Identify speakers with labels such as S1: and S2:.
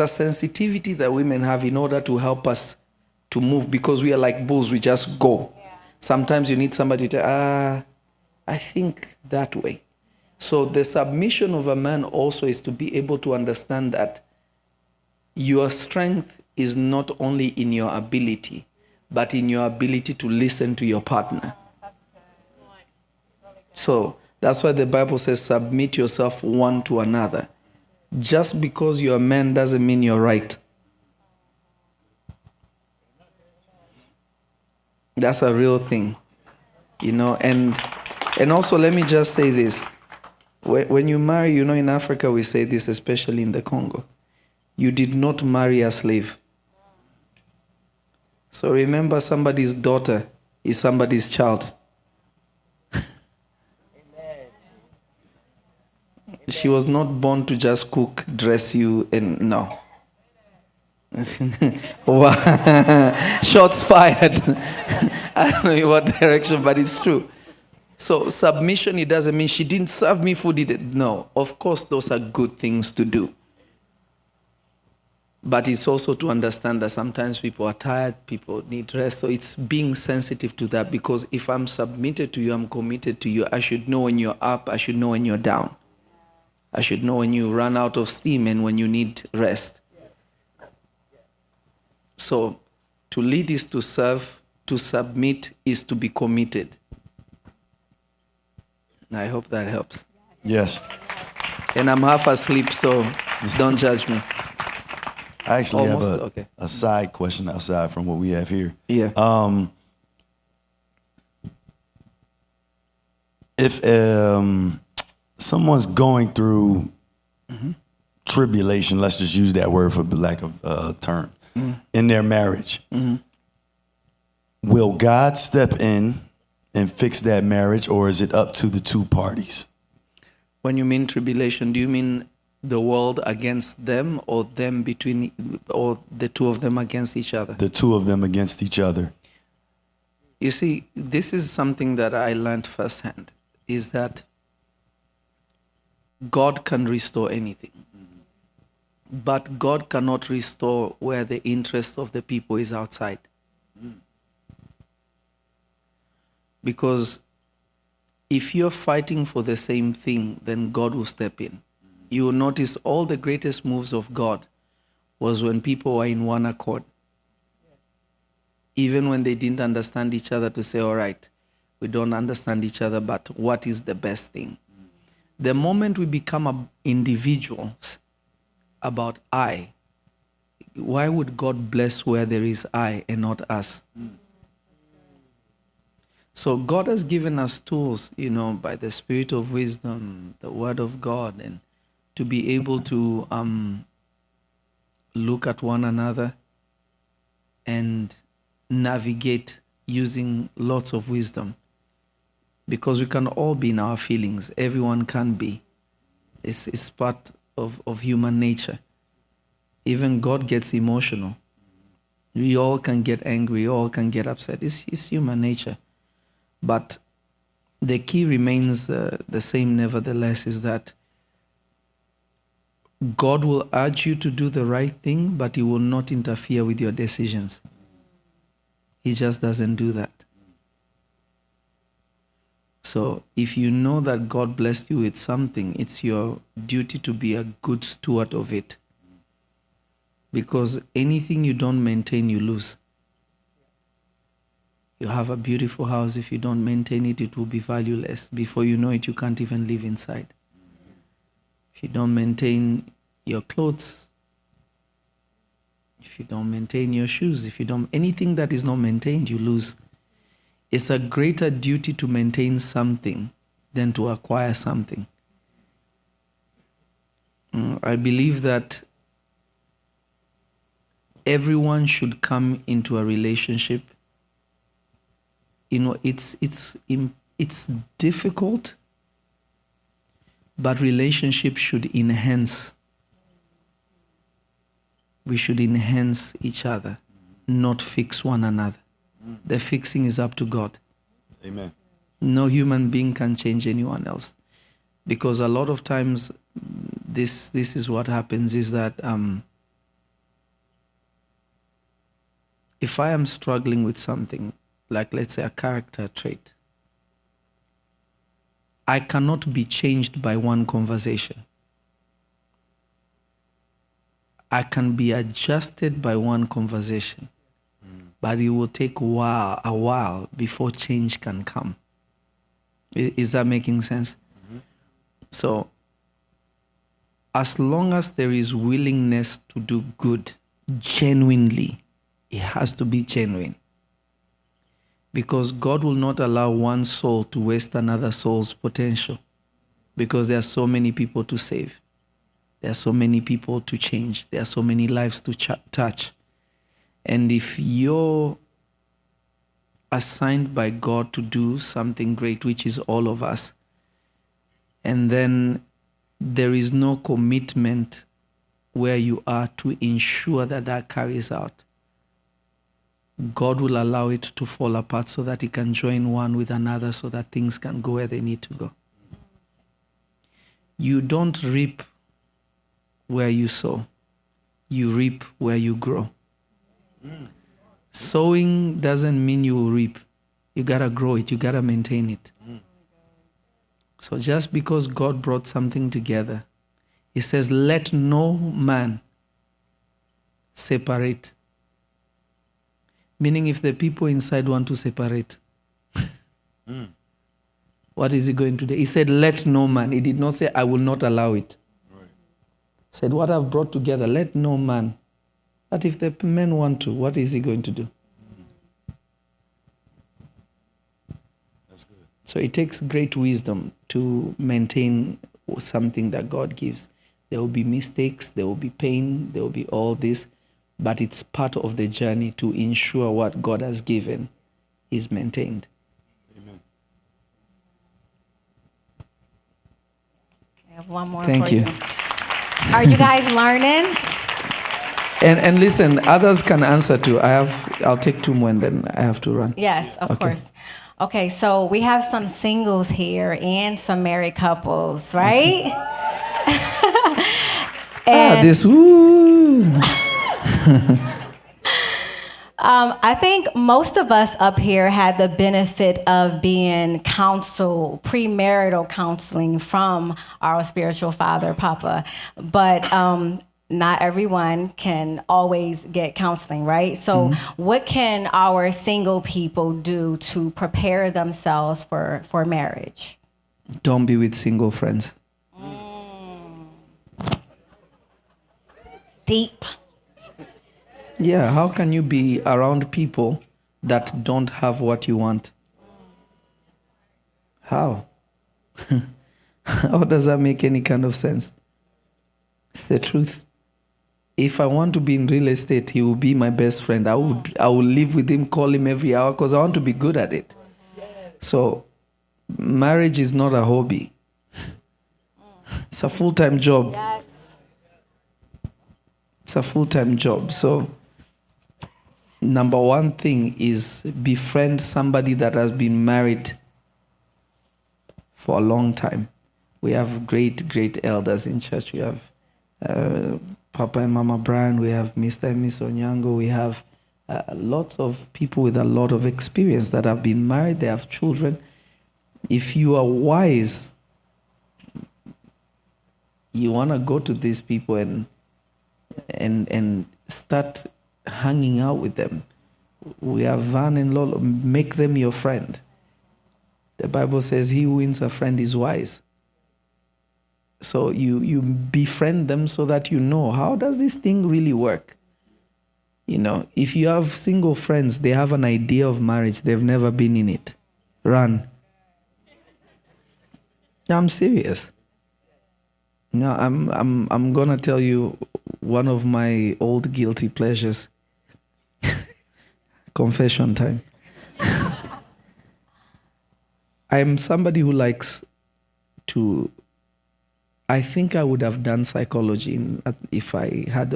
S1: the sensitivity that women have in order to help us to move, because we are like bulls, we just go. Yeah. Sometimes you need somebody to, I think that way. So the submission of a man also is to be able to understand that your strength is not only in your ability, but in your ability to listen to your partner. So that's why the Bible says, submit yourself one to another. Just because you're a man doesn't mean you're right. That's a real thing, you know. And also, let me just say this. When you marry, you know, in Africa we say this, especially in the Congo. You did not marry a slave. So remember, somebody's daughter is somebody's child. She was not born to just cook, dress you, and no. Shots fired. I don't know what direction, but it's true. So submission, it doesn't mean she didn't serve me food. No, of course, those are good things to do. But it's also to understand that sometimes people are tired, people need rest. So it's being sensitive to that, because if I'm submitted to you, I'm committed to you. I should know when you're up. I should know when you're down. I should know when you run out of steam and when you need rest. So to lead is to serve, to submit is to be committed. I hope that helps.
S2: Yes.
S1: And I'm half asleep, so don't judge me.
S2: I actually have a side question outside from what we have here.
S1: Yeah.
S2: If someone's going through tribulation, let's just use that word for lack of term, in their marriage, will God step in and fix that marriage, or is it up to the two parties?
S1: When you mean tribulation, do you mean the world against them, or them between, or the two of them against each other?
S2: The two of them against each other.
S1: You see, this is something that I learned firsthand, is that God can restore anything. But God cannot restore where the interest of the people is outside. Because if you're fighting for the same thing, then God will step in. You will notice all the greatest moves of God was when people were in one accord. Even when they didn't understand each other, to say, all right, we don't understand each other, but what is the best thing? The moment we become individuals about I, why would God bless where there is I and not us? So God has given us tools, you know, by the Spirit of wisdom, the Word of God, and to be able to look at one another and navigate using lots of wisdom. Because we can all be in our feelings. Everyone can be. It's part of human nature. Even God gets emotional. We all can get angry. We all can get upset. It's human nature. But the key remains the same nevertheless, is that God will urge you to do the right thing, but He will not interfere with your decisions. He just doesn't do that. So if you know that God blessed you with something, it's your duty to be a good steward of it. Because anything you don't maintain, you lose. You have a beautiful house. If you don't maintain it, it will be valueless. Before you know it, you can't even live inside. If you don't maintain your clothes, if you don't maintain your shoes, anything that is not maintained, you lose. It's a greater duty to maintain something than to acquire something. I believe that everyone should come into a relationship. You know, it's difficult, but relationships should enhance. We should enhance each other, not fix one another. The fixing is up to God.
S2: Amen.
S1: No human being can change anyone else. Because a lot of times this is what happens, is that if I am struggling with something, like let's say a character trait, I cannot be changed by one conversation. I can be adjusted by one conversation, but it will take a while before change can come. Is that making sense? So, as long as there is willingness to do good genuinely, it has to be genuine. Because God will not allow one soul to waste another soul's potential. Because there are so many people to save. There are so many people to change. There are so many lives to touch. And if you're assigned by God to do something great, which is all of us, and then there is no commitment where you are to ensure that that carries out, God will allow it to fall apart so that He can join one with another so that things can go where they need to go. You don't reap where you sow. You reap where you grow. Sowing doesn't mean you will reap. You got to grow it. You got to maintain it. So just because God brought something together, He says, let no man separate. Meaning if the people inside want to separate, what is He going to do? He said, let no man. He did not say, I will not allow it. Right. He said, what I've brought together, let no man. But if the men want to, what is He going to do? That's good. So it takes great wisdom to maintain something that God gives. There will be mistakes, there will be pain, there will be all this, but it's part of the journey to ensure what God has given is maintained. Amen.
S3: I have one more
S1: Thank
S3: for
S1: you.
S3: Are you guys learning?
S1: And listen, others can answer too. I'll take two more and then I have to run.
S3: Yes, of course. Okay, so we have some singles here and some married couples, right?
S1: This woo.
S3: I think most of us up here had the benefit of being counseled, premarital counseling from our spiritual father, Papa. But not everyone can always get counseling, right? So what can our single people do to prepare themselves for marriage?
S1: Don't be with single friends.
S3: Deep.
S1: Yeah, how can you be around people that don't have what you want? How? How does that make any kind of sense? It's the truth. If I want to be in real estate, he will be my best friend. I will live with him, call him every hour because I want to be good at it. So marriage is not a hobby. It's a full-time job.
S3: Yes.
S1: It's a full-time job. So number one thing is befriend somebody that has been married for a long time. We have great, great elders in church. We have Papa and Mama Brian. We have Mr. and Miss Onyango. We have lots of people with a lot of experience that have been married. They have children. If you are wise, you want to go to these people and start hanging out with them. We have Van and Lolo. Make them your friend. The Bible says he who wins a friend is wise. So you befriend them so that you know, how does this thing really work? You know, if you have single friends, they have an idea of marriage. They've never been in it. Run. I'm serious. No, I'm gonna tell you one of my old guilty pleasures. Confession time. I'm somebody who likes to. I think I would have done psychology if I had